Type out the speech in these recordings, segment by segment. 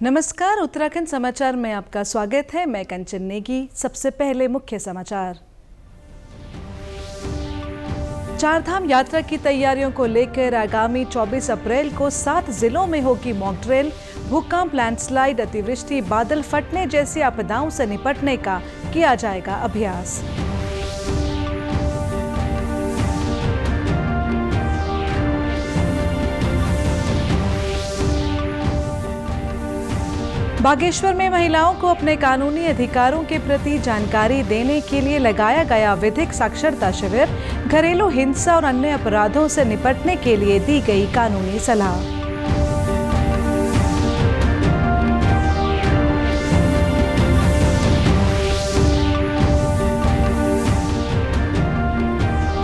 नमस्कार, उत्तराखंड समाचार में आपका स्वागत है। मैं कंचन नेगी। सबसे पहले मुख्य समाचार। चारधाम यात्रा की तैयारियों को लेकर आगामी 24 अप्रैल को 7 जिलों में होगी मॉक ड्रिल। भूकंप, लैंडस्लाइड, अतिवृष्टि, बादल फटने जैसी आपदाओं से निपटने का किया जाएगा अभ्यास। बागेश्वर में महिलाओं को अपने कानूनी अधिकारों के प्रति जानकारी देने के लिए लगाया गया विधिक साक्षरता शिविर। घरेलू हिंसा और अन्य अपराधों से निपटने के लिए दी गई कानूनी सलाह।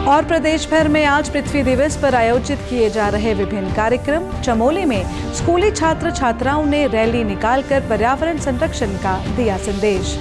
और प्रदेश भर में आज पृथ्वी दिवस पर आयोजित किए जा रहे विभिन्न कार्यक्रम। चमोली में स्कूली छात्र छात्राओं ने रैली निकालकर पर्यावरण संरक्षण का दिया संदेश।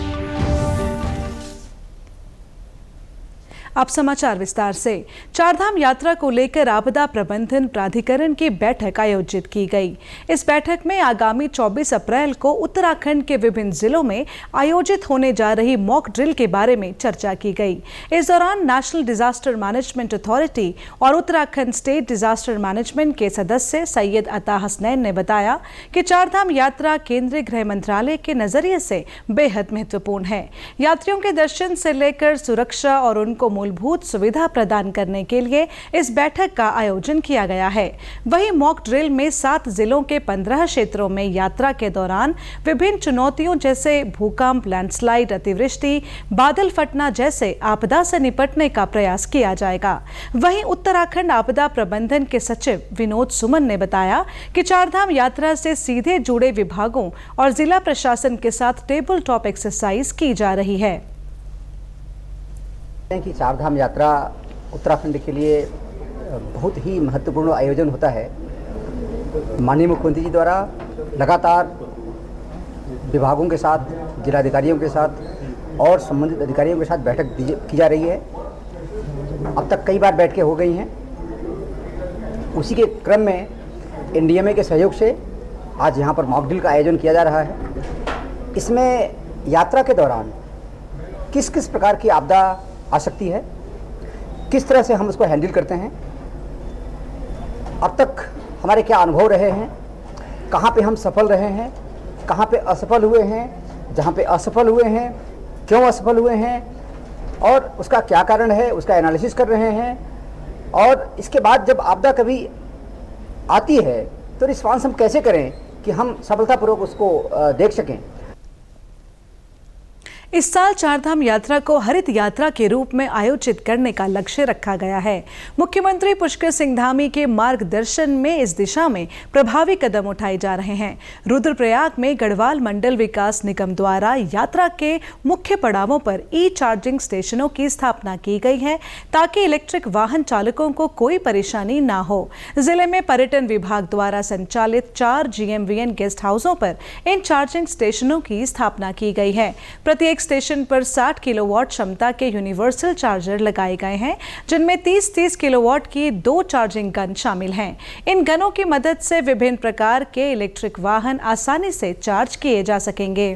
अब समाचार विस्तार से। चारधाम यात्रा को लेकर आपदा प्रबंधन प्राधिकरण की बैठक आयोजित की गई। इस बैठक में आगामी 24 अप्रैल को उत्तराखंड के विभिन्न जिलों में आयोजित होने जा रही मॉक ड्रिल के बारे में चर्चा की गई। इस दौरान नेशनल डिजास्टर मैनेजमेंट अथॉरिटी और उत्तराखंड स्टेट डिजास्टर मैनेजमेंट के सदस्य सैयद अता हसनैन ने बताया कि चारधाम यात्रा केंद्रीय गृह मंत्रालय के नजरिए से बेहद महत्वपूर्ण है। यात्रियों के दर्शन से लेकर सुरक्षा और उनको मूलभूत सुविधा प्रदान करने के लिए इस बैठक का आयोजन किया गया है। वहीं मॉक ड्रिल में 7 जिलों के 15 क्षेत्रों में यात्रा के दौरान विभिन्न चुनौतियों जैसे भूकंप, लैंडस्लाइड, अतिवृष्टि, बादल फटना जैसे आपदा से निपटने का प्रयास किया जाएगा। वहीं उत्तराखंड आपदा प्रबंधन के सचिव विनोद सुमन ने बताया कि चारधाम यात्रा से सीधे जुड़े विभागों और जिला प्रशासन के साथ टेबल टॉप एक्सरसाइज की जा रही है। कि चारधाम यात्रा उत्तराखंड के लिए बहुत ही महत्वपूर्ण आयोजन होता है। माननीय मुख्यमंत्री जी द्वारा लगातार विभागों के साथ, जिलाधिकारियों के साथ और संबंधित अधिकारियों के साथ बैठक की जा रही है। अब तक कई बार बैठकें हो गई हैं। उसी के क्रम में एनडीएमए के सहयोग से आज यहाँ पर मॉक ड्रिल का आयोजन किया जा रहा है। इसमें यात्रा के दौरान किस किस प्रकार की आपदा आ सकती है, किस तरह से हम उसको हैंडल करते हैं, अब तक हमारे क्या अनुभव रहे हैं, कहाँ पे हम सफल रहे हैं, कहाँ पे असफल हुए हैं, जहाँ पे असफल हुए हैं क्यों असफल हुए हैं और उसका क्या कारण है, उसका एनालिसिस कर रहे हैं। और इसके बाद जब आपदा कभी आती है तो रिस्पांस हम कैसे करें कि हम सफलतापूर्वक उसको देख सकें। इस साल चारधाम यात्रा को हरित यात्रा के रूप में आयोजित करने का लक्ष्य रखा गया है। मुख्यमंत्री पुष्कर सिंह धामी के मार्गदर्शन में इस दिशा में प्रभावी कदम उठाए जा रहे हैं। रुद्रप्रयाग में गढ़वाल मंडल विकास निगम द्वारा यात्रा के मुख्य पड़ावों पर ई चार्जिंग स्टेशनों की स्थापना की गई है ताकि इलेक्ट्रिक वाहन चालकों को कोई परेशानी ना हो। जिले में पर्यटन विभाग द्वारा संचालित 4 GMVN गेस्ट हाउसों पर इन चार्जिंग स्टेशनों की स्थापना की गई है। प्रत्येक स्टेशन पर 60 किलोवाट क्षमता के यूनिवर्सल चार्जर लगाए गए हैं, जिनमें 30-30 किलोवाट की 2 चार्जिंग गन शामिल हैं। इन गनों की मदद से विभिन्न प्रकार के इलेक्ट्रिक वाहन आसानी से चार्ज किए जा सकेंगे।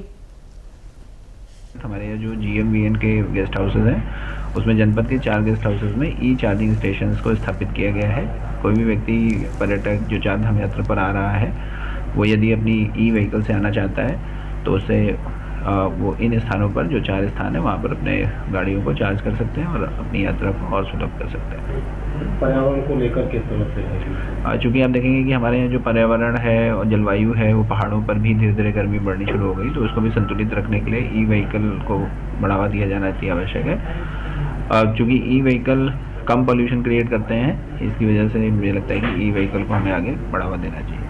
हमारे जो GMVN के गेस्ट हाउसेज हैं उसमें जनपद के 4 गेस्ट हाउसेज में ई चार्जिंग स्टेशन को स्थापित किया गया है। कोई भी व्यक्ति, पर्यटक जो चारधाम यात्रा पर आ रहा है, वो यदि अपनी ई व्हीकल से आना चाहता है तो उससे वो इन स्थानों पर, जो 4 स्थान है, वहाँ पर अपने गाड़ियों को चार्ज कर सकते हैं और अपनी यात्रा को और सुलभ कर सकते हैं। पर्यावरण को लेकर किस तरह से? चूँकि आप देखेंगे कि हमारे यहाँ जो पर्यावरण है और जलवायु है वो पहाड़ों पर भी धीरे धीरे गर्मी बढ़नी शुरू हो गई, तो उसको भी संतुलित रखने के लिए ई व्हीकल को बढ़ावा दिया जाना अति आवश्यक है। चूँकि ई व्हीकल कम पॉल्यूशन क्रिएट करते हैं, इसकी वजह से मुझे लगता है कि ई व्हीकल को हमें आगे बढ़ावा देना चाहिए।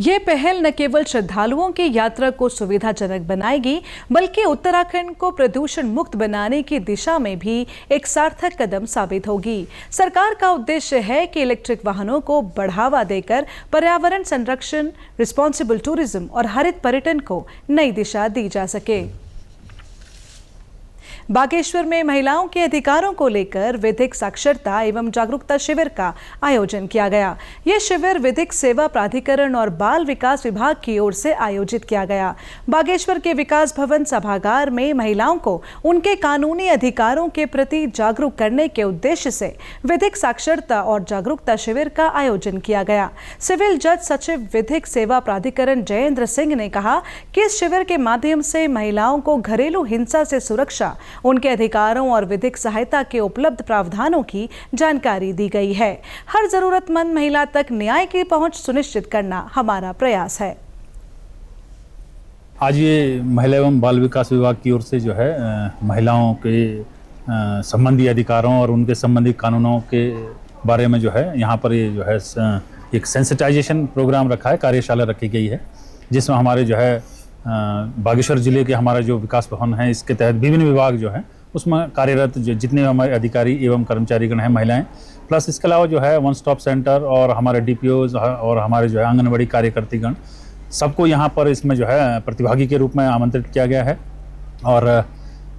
ये पहल न केवल श्रद्धालुओं की यात्रा को सुविधाजनक बनाएगी, बल्कि उत्तराखंड को प्रदूषण मुक्त बनाने की दिशा में भी एक सार्थक कदम साबित होगी। सरकार का उद्देश्य है कि इलेक्ट्रिक वाहनों को बढ़ावा देकर पर्यावरण संरक्षण, रिस्पॉन्सिबल टूरिज्म और हरित पर्यटन को नई दिशा दी जा सके। बागेश्वर में महिलाओं के अधिकारों को लेकर विधिक साक्षरता एवं जागरूकता शिविर का आयोजन किया गया। ये शिविर विधिक सेवा प्राधिकरण और बाल विकास विभाग की ओर से आयोजित किया गया। बागेश्वर के विकास भवन सभागार में महिलाओं को उनके कानूनी अधिकारों के प्रति जागरूक करने के उद्देश्य से विधिक साक्षरता और जागरूकता शिविर का आयोजन किया गया। सिविल जज सचिव विधिक सेवा प्राधिकरण जयेंद्र सिंह ने कहा कि इस शिविर के माध्यम से महिलाओं को घरेलू हिंसा से सुरक्षा, उनके अधिकारों और विधिक सहायता के उपलब्ध प्रावधानों की जानकारी दी गई है। हर जरूरतमंद महिला तक न्याय की पहुंच सुनिश्चित करना हमारा प्रयास है। आज ये महिला एवं बाल विकास विभाग की ओर से जो है महिलाओं के संबंधी अधिकारों और उनके संबंधी कानूनों के बारे में जो है यहाँ पर ये जो है एक सेंसिटाइजेशन प्रोग्राम रखा है, कार्यशाला रखी गई है, जिसमें हमारे जो है बागेश्वर जिले के हमारा जो विकास भवन है, इसके तहत विभिन्न विभाग जो है उसमें कार्यरत जो जितने हमारे अधिकारी एवं कर्मचारीगण हैं महिलाएं, प्लस इसके अलावा जो है वन स्टॉप सेंटर और हमारे DPOs और हमारे जो है आंगनबाड़ी कार्यकर्तीगण, सबको यहाँ पर इसमें जो है प्रतिभागी के रूप में आमंत्रित किया गया है। और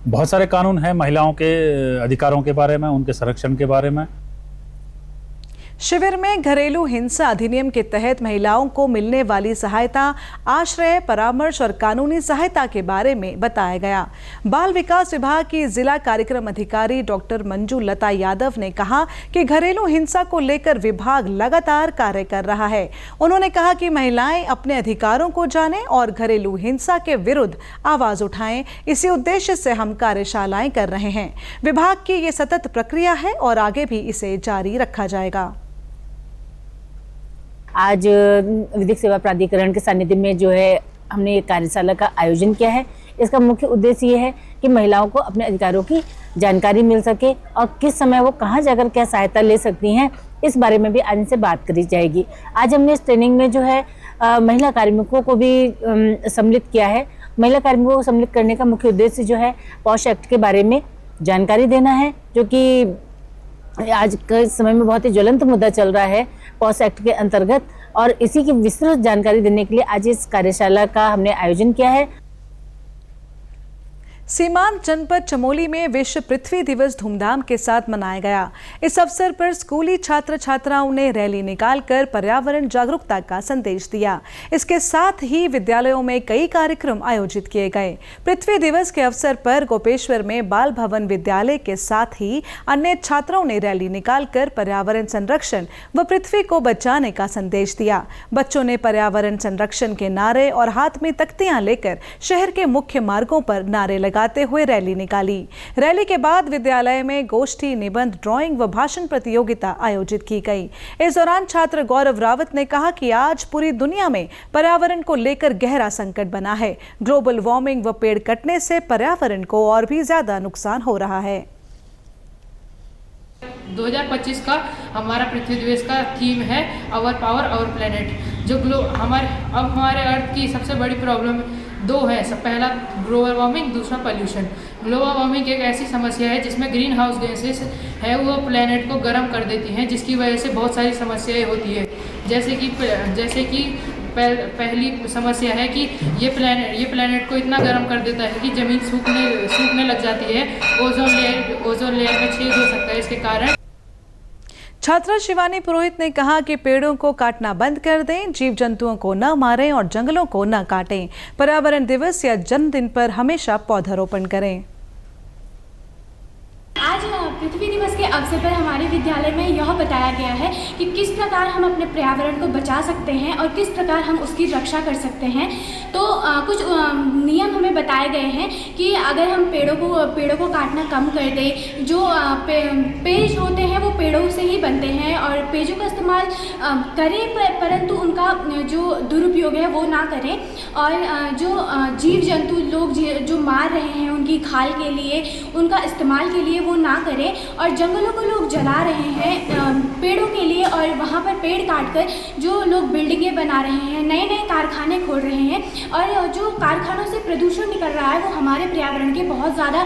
बहुत सारे कानून हैं महिलाओं के अधिकारों के बारे में, उनके संरक्षण के बारे में। शिविर में घरेलू हिंसा अधिनियम के तहत महिलाओं को मिलने वाली सहायता, आश्रय, परामर्श और कानूनी सहायता के बारे में बताया गया। बाल विकास विभाग की जिला कार्यक्रम अधिकारी डॉक्टर मंजू लता यादव ने कहा कि घरेलू हिंसा को लेकर विभाग लगातार कार्य कर रहा है। उन्होंने कहा कि महिलाएं अपने अधिकारों को जानें और घरेलू हिंसा के विरुद्ध आवाज उठाएं। इसी उद्देश्य से हम कार्यशालाएं कर रहे हैं। विभाग की ये सतत प्रक्रिया है और आगे भी इसे जारी रखा जाएगा। आज विधिक सेवा प्राधिकरण के सानिध्य में जो है हमने एक कार्यशाला का आयोजन किया है। इसका मुख्य उद्देश्य ये है कि महिलाओं को अपने अधिकारों की जानकारी मिल सके और किस समय वो कहाँ जाकर क्या सहायता ले सकती हैं, इस बारे में भी आज इनसे बात करी जाएगी। आज हमने इस ट्रेनिंग में जो है महिला कार्मिकों को भी सम्मिलित किया है। महिला कार्मिकों को सम्मिलित करने का मुख्य उद्देश्य जो है पॉश एक्ट के बारे में जानकारी देना है, जो कि आज के समय में बहुत ही ज्वलंत मुद्दा चल रहा है पॉश एक्ट के अंतर्गत, और इसी की विस्तृत जानकारी देने के लिए आज इस कार्यशाला का हमने आयोजन किया है। सीमांत जनपद चमोली में विश्व पृथ्वी दिवस धूमधाम के साथ मनाया गया। इस अवसर पर स्कूली छात्र छात्राओं ने रैली निकालकर पर्यावरण जागरूकता का संदेश दिया। इसके साथ ही विद्यालयों में कई कार्यक्रम आयोजित किए गए। पृथ्वी दिवस के अवसर पर गोपेश्वर में बाल भवन विद्यालय के साथ ही अन्य छात्रों ने रैली निकालकर पर्यावरण संरक्षण व पृथ्वी को बचाने का संदेश दिया। बच्चों ने पर्यावरण संरक्षण के नारे और हाथ में तख्तियां लेकर शहर के मुख्य मार्गों पर नारे लगाते हुए रैली निकाली। रैली के बाद विद्यालय में गोष्ठी, निबंध, ड्राइंग व भाषण प्रतियोगिता आयोजित की गई। इस दौरान छात्र गौरव रावत ने कहा कि आज पूरी दुनिया में पर्यावरण को लेकर गहरा संकट बना है। ग्लोबल वार्मिंग व पेड़ कटने से पर्यावरण को और भी ज्यादा नुकसान हो रहा है। 2025 का हमारा पृथ्वी दिवस का थीम है आवर पावर आवर प्लेनेट। जो हमारे अर्थ की सबसे बड़ी प्रॉब्लम दो है। पहला ग्लोबल वार्मिंग, दूसरा पोल्यूशन। ग्लोबल वार्मिंग एक ऐसी समस्या है जिसमें ग्रीन हाउस गैसेस है वो प्लेनेट को गर्म कर देती हैं, जिसकी वजह से बहुत सारी समस्याएं होती है। जैसे कि पहली समस्या है कि ये प्लेनेट को इतना गर्म कर देता है कि ज़मीन सूखने लग जाती है। ओजोन लेयर में छेद हो सकता है इसके कारण। छात्रा शिवानी पुरोहित ने कहा कि पेड़ों को काटना बंद कर दें, जीव जंतुओं को न मारें और जंगलों को न काटें। पर्यावरण दिवस या जन्मदिन पर हमेशा पौधारोपण करें। आज पृथ्वी दिवस के अवसर पर हमारे विद्यालय में यह बताया गया है कि किस प्रकार हम अपने पर्यावरण को बचा सकते हैं और किस प्रकार हम उसकी रक्षा कर सकते हैं। तो कुछ नियम हमें बताए गए हैं कि अगर हम पेड़ों को काटना कम कर दें, जो पेड़ होते हैं वो पेड़ों से ही बनते हैं और पेड़ों का इस्तेमाल करें, परंतु उनका जो दुरुपयोग है वो ना करें। और जो जीव जंतु लोग जो मार रहे हैं उनकी खाल के लिए, उनका इस्तेमाल के लिए वो ना करें। और जंगलों को लोग जला रहे हैं पेड़ों के लिए, और वहाँ पर पेड़ काटकर जो लोग बिल्डिंगें बना रहे हैं, नए नए कारखाने खोल रहे हैं, और जो कारखानों से प्रदूषण निकल रहा है वो हमारे पर्यावरण के बहुत ज़्यादा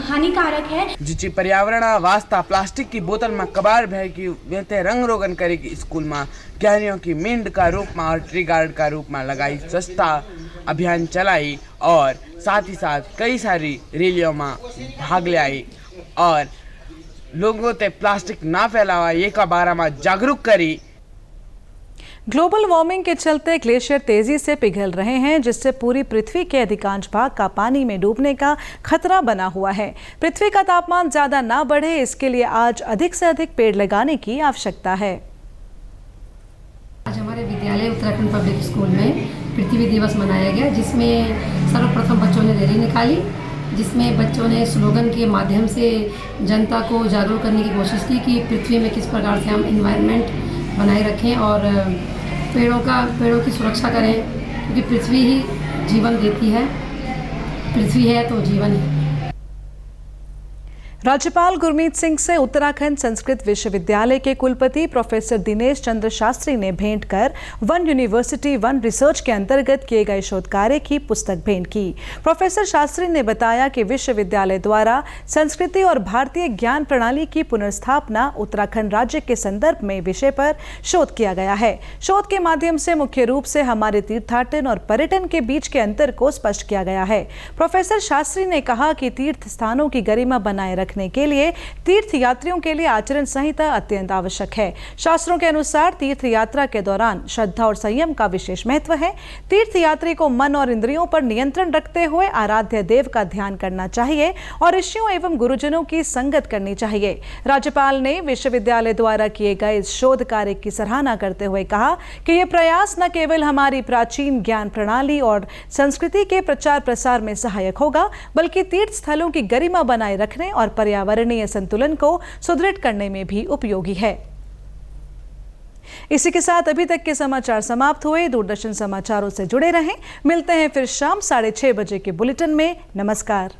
हानिकारक है। जी पर्यावरण वास्ता प्लास्टिक की बोतल में कबाड़ भय की वेते रंग रोगन करे कि स्कूल में क्यारियों की मींड का रूप में और ट्री गार्ड का रूप में लगाई सस्ता अभियान चलाई और साथ ही साथ कई सारी रैलियों में भाग ले आई और लोगों ते प्लास्टिक ना फैलावा ये का बारे में जागरूक करी। ग्लोबल वार्मिंग के चलते ग्लेशियर तेजी से पिघल रहे हैं, जिससे पूरी पृथ्वी के अधिकांश भाग का पानी में डूबने का खतरा बना हुआ है। पृथ्वी का तापमान ज्यादा ना बढ़े, इसके लिए आज अधिक से अधिक पेड़ लगाने की आवश्यकता है। आज हमारे विद्यालय उत्तराखंड पब्लिक स्कूल में पृथ्वी दिवस मनाया गया, जिसमें सर्वप्रथम बच्चों ने रैली निकाली, जिसमें बच्चों ने स्लोगन के माध्यम से जनता को जागरूक करने की कोशिश की कि पृथ्वी में किस प्रकार से हम एनवायरनमेंट बनाए रखें और पेड़ों की सुरक्षा करें, क्योंकि पृथ्वी ही जीवन देती है, पृथ्वी है तो जीवन है। राज्यपाल गुरमीत सिंह से उत्तराखंड संस्कृत विश्वविद्यालय के कुलपति प्रोफेसर दिनेश चंद्र शास्त्री ने भेंट कर वन यूनिवर्सिटी वन रिसर्च के अंतर्गत किए गए शोध कार्य की पुस्तक भेंट की। प्रोफेसर शास्त्री ने बताया कि विश्वविद्यालय द्वारा संस्कृति और भारतीय ज्ञान प्रणाली की पुनर्स्थापना उत्तराखंड राज्य के संदर्भ में विषय पर शोध किया गया है। शोध के माध्यम से मुख्य रूप से हमारे तीर्थाटन और पर्यटन के बीच के अंतर को स्पष्ट किया गया है। प्रोफेसर शास्त्री ने कहा कि तीर्थ स्थानों की गरिमा बनाए रखने के लिए तीर्थ यात्रियों के लिए आचरण संहिता अत्यंत आवश्यक है। शास्त्रों के अनुसार तीर्थ यात्रा के दौरान श्रद्धा और संयम का विशेष महत्व है। तीर्थ यात्री को मन और इंद्रियों पर नियंत्रण रखते हुए आराध्य देव का ध्यान करना चाहिए और ऋषियों एवं गुरुजनों की संगत करनी चाहिए। राज्यपाल ने विश्वविद्यालय द्वारा किए गए इस शोध कार्य की सराहना करते हुए कहा कि यह प्रयास न केवल हमारी प्राचीन ज्ञान प्रणाली और संस्कृति के प्रचार प्रसार में सहायक होगा, बल्कि तीर्थ स्थलों की गरिमा बनाए रखने और पर्यावरणीय संतुलन को सुदृढ़ करने में भी उपयोगी है। इसी के साथ अभी तक के समाचार समाप्त हुए। दूरदर्शन समाचारों से जुड़े रहें। मिलते हैं फिर शाम 6:30 बजे के बुलेटिन में। नमस्कार।